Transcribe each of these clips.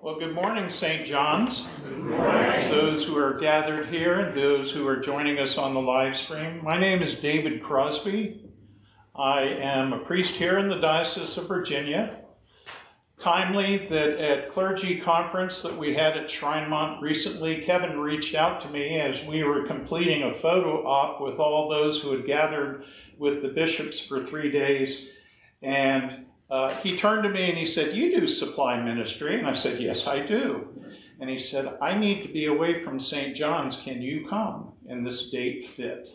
Well, good morning, St. John's. Good morning. Those who are gathered here and those who are joining us on the live stream. My name is David Crosby. I am a priest here in the Diocese of Virginia. Timely that at clergy conference that we had at Shrinemont recently, Kevin reached out to me as we were completing a photo op with all those who had gathered with the bishops for 3 days. And he turned to me and he said, "You do supply ministry?" And I said, "Yes, I do." And he said, "I need to be away from St. John's. Can you come?" And this date fit.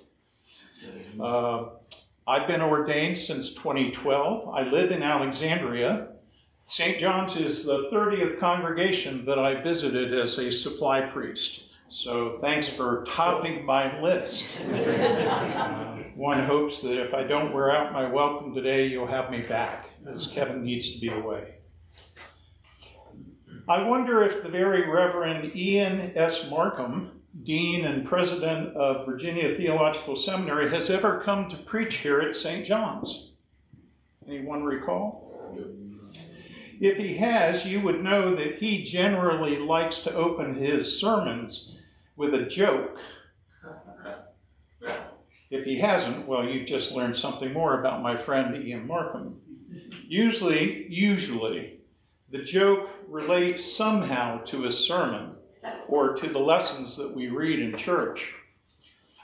I've been ordained since 2012. I live in Alexandria. St. John's is the 30th congregation that I visited as a supply priest. So thanks for topping my list. One hopes that if I don't wear out my welcome today, you'll have me back, as Kevin needs to be away. I wonder if the very Reverend Ian S. Markham, Dean and President of Virginia Theological Seminary, has ever come to preach here at St. John's. Anyone recall? If he has, you would know that he generally likes to open his sermons with a joke. If he hasn't, well, you just learned something more about my friend Ian Markham. Usually, the joke relates somehow to a sermon or to the lessons that we read in church.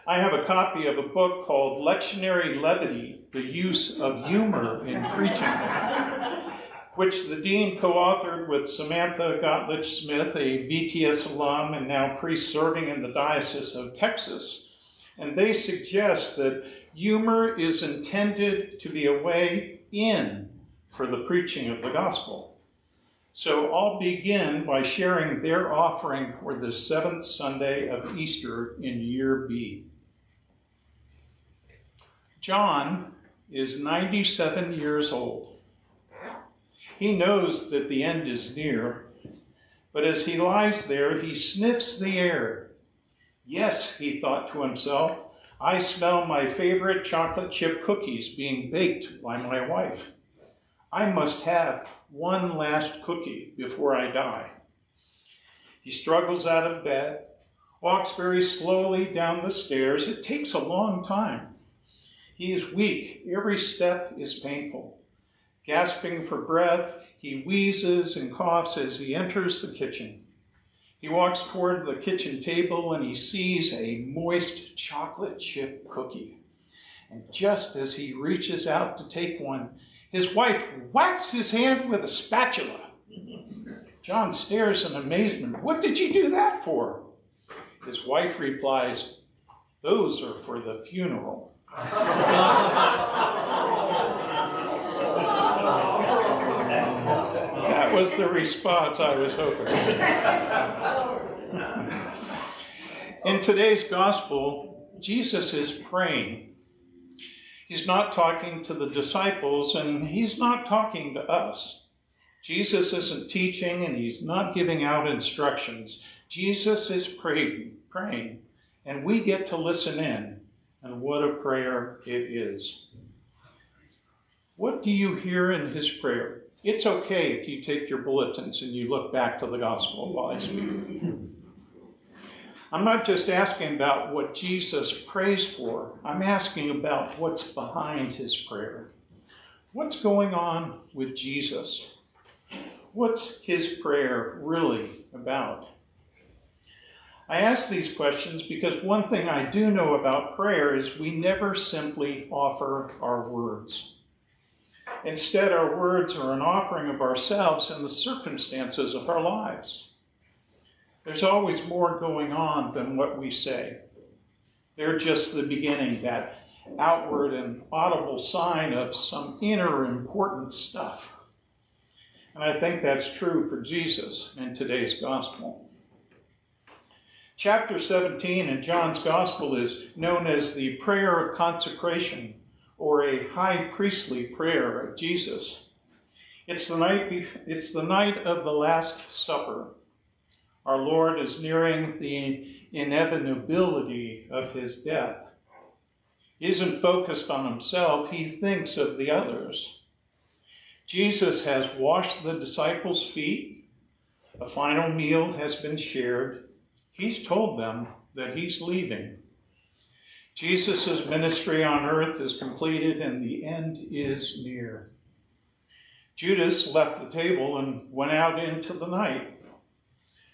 I have a copy of a book called Lectionary Levity, The Use of Humor in Preaching, which the dean co-authored with Samantha Gottlich-Smith, a VTS alum and now priest serving in the Diocese of Texas. And they suggest that humor is intended to be a way in for the preaching of the gospel. So I'll begin by sharing their offering for the 7th Sunday of Easter in year B. John is 97 years old. He knows that the end is near, but as he lies there, he sniffs the air. "Yes," he thought to himself, "I smell my favorite chocolate chip cookies being baked by my wife. I must have one last cookie before I die." He struggles out of bed, walks very slowly down the stairs. It takes a long time. He is weak. Every step is painful. Gasping for breath, he wheezes and coughs as he enters the kitchen. He walks toward the kitchen table and he sees a moist chocolate chip cookie. And just as he reaches out to take one, his wife whacks his hand with a spatula. John stares in amazement. "What did you do that for?" His wife replies, "Those are for the funeral." That was the response I was hoping. In today's gospel, Jesus is praying. He's not talking to the disciples, and he's not talking to us. Jesus isn't teaching, and he's not giving out instructions. Jesus is praying, and we get to listen in, and what a prayer it is. What do you hear in his prayer? It's okay if you take your bulletins and you look back to the gospel while I speak. I'm not just asking about what Jesus prays for. I'm asking about what's behind his prayer. What's going on with Jesus? What's his prayer really about? I ask these questions because one thing I do know about prayer is we never simply offer our words. Instead, our words are an offering of ourselves and the circumstances of our lives. There's always more going on than what we say. They're just the beginning, that outward and audible sign of some inner important stuff. And I think that's true for Jesus in today's gospel. Chapter 17 in John's gospel is known as the prayer of consecration, or a high priestly prayer of Jesus. It's the night of the Last Supper. Our Lord is nearing the inevitability of his death. He isn't focused on himself, he thinks of the others. Jesus has washed the disciples' feet, A final meal has been shared. He's told them that he's leaving. Jesus' ministry on earth is completed and the end is near. Judas left the table and went out into the night.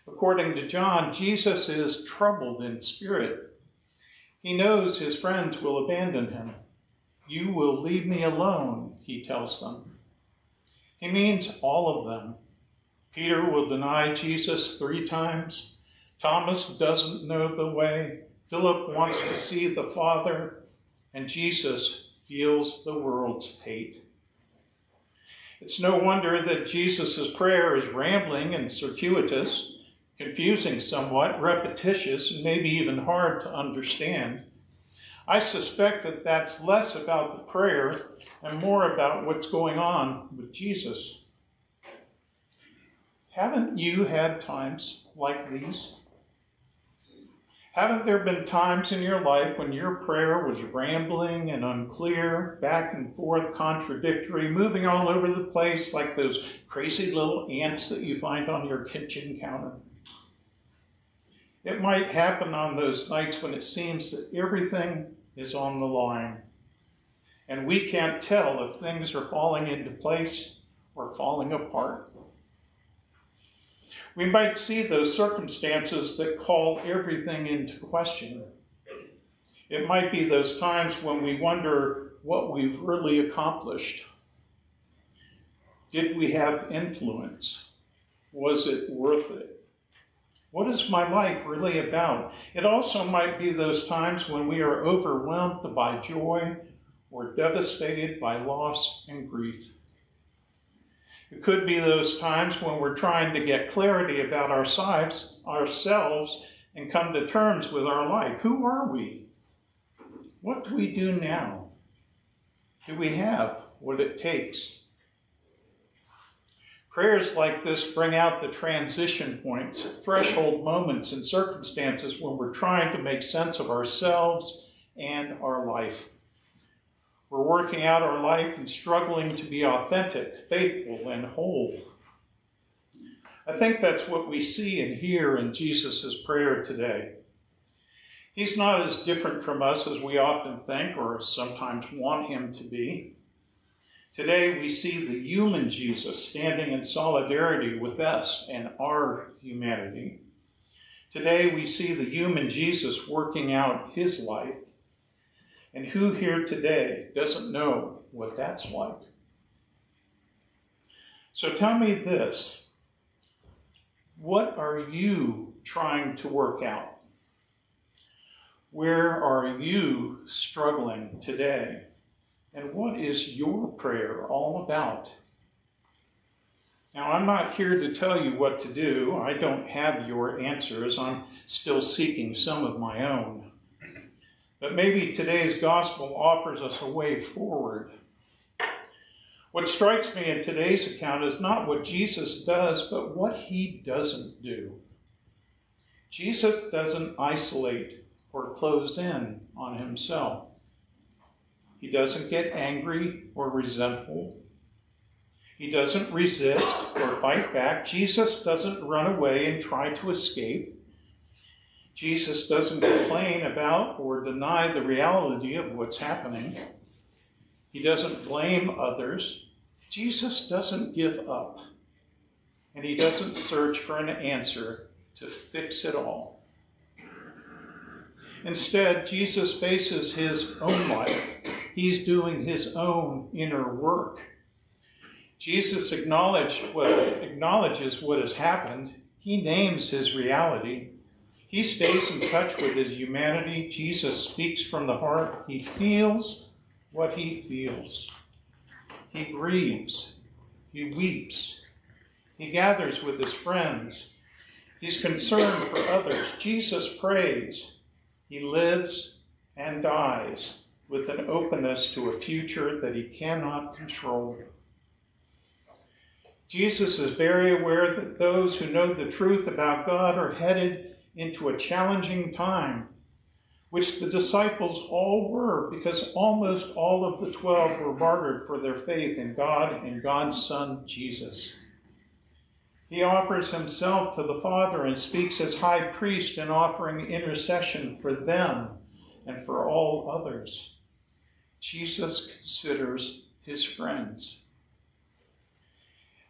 According to John, Jesus is troubled in spirit. He knows his friends will abandon him. You will leave me alone, he tells them. He means all of them. Peter will deny Jesus 3 times. Thomas doesn't know the way. Philip wants to see the Father. And Jesus feels the world's hate. It's no wonder that Jesus' prayer is rambling and circuitous, confusing somewhat, repetitious, and maybe even hard to understand. I suspect that that's less about the prayer and more about what's going on with Jesus. Haven't you had times like these? Haven't there been times in your life when your prayer was rambling and unclear, back and forth, contradictory, moving all over the place like those crazy little ants that you find on your kitchen counter? It might happen on those nights when it seems that everything is on the line, and we can't tell if things are falling into place or falling apart. We might see those circumstances that call everything into question. It might be those times when we wonder what we've really accomplished. Did we have influence? Was it worth it? What is my life really about? It also might be those times when we are overwhelmed by joy or devastated by loss and grief. It could be those times when we're trying to get clarity about ourselves and come to terms with our life. Who are we? What do we do now? Do we have what it takes? Prayers like this bring out the transition points, threshold moments and circumstances when we're trying to make sense of ourselves and our life. We're working out our life and struggling to be authentic, faithful, and whole. I think that's what we see and hear in Jesus' prayer today. He's not as different from us as we often think or sometimes want him to be. Today we see the human Jesus standing in solidarity with us and our humanity. Today we see the human Jesus working out his life. And who here today doesn't know what that's like? So tell me this. What are you trying to work out? Where are you struggling today? And what is your prayer all about? Now, I'm not here to tell you what to do. I don't have your answers. I'm still seeking some of my own. But maybe today's gospel offers us a way forward. What strikes me in today's account is not what Jesus does, but what he doesn't do. Jesus doesn't isolate or close in on himself. He doesn't get angry or resentful. He doesn't resist or fight back. Jesus doesn't run away and try to escape. Jesus doesn't complain about or deny the reality of what's happening. He doesn't blame others. Jesus doesn't give up. And he doesn't search for an answer to fix it all. Instead, Jesus faces his own life. He's doing his own inner work. Jesus acknowledges what has happened. He names his reality. He stays in touch with his humanity. Jesus speaks from the heart. He feels what he feels. He grieves. He weeps. He gathers with his friends. He's concerned for others. Jesus prays. He lives and dies with an openness to a future that he cannot control. Jesus is very aware that those who know the truth about God are headed into a challenging time, which the disciples all were, because almost all of the 12 were martyred for their faith in God and God's Son, Jesus. He offers himself to the Father and speaks as high priest in offering intercession for them and for all others. Jesus considers his friends.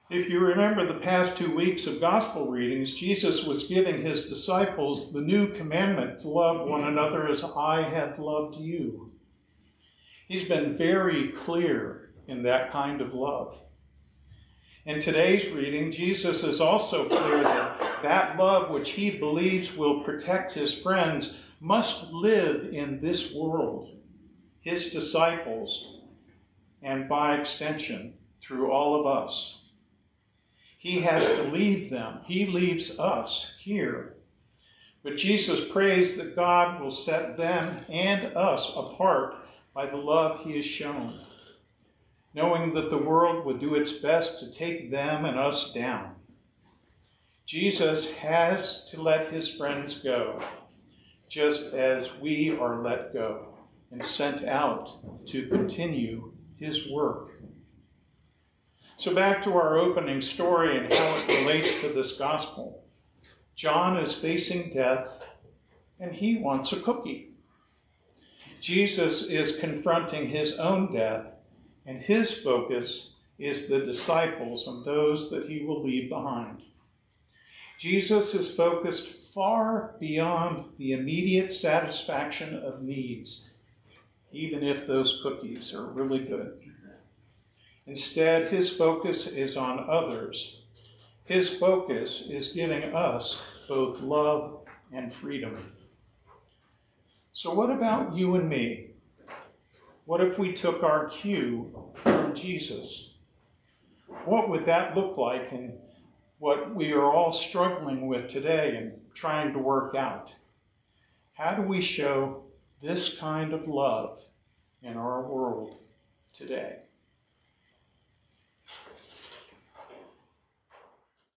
If you remember the past 2 weeks of gospel readings, Jesus was giving his disciples the new commandment to love one another as I have loved you. He's been very clear in that kind of love. In today's reading, Jesus is also clear that that love which he believes will protect his friends must live in this world, his disciples, and by extension, through all of us. He has to leave them. He leaves us here. But Jesus prays that God will set them and us apart by the love he has shown, knowing that the world would do its best to take them and us down. Jesus has to let his friends go, just as we are let go and sent out to continue his work. So back to our opening story and how it relates to this gospel. John is facing death, and he wants a cookie. Jesus is confronting his own death, and his focus is the disciples and those that he will leave behind. Jesus is focused far beyond the immediate satisfaction of needs, even if those cookies are really good. Instead, his focus is on others. His focus is giving us both love and freedom. So what about you and me? What if we took our cue from Jesus? What would that look like in what we are all struggling with today and trying to work out? How do we show this kind of love in our world today?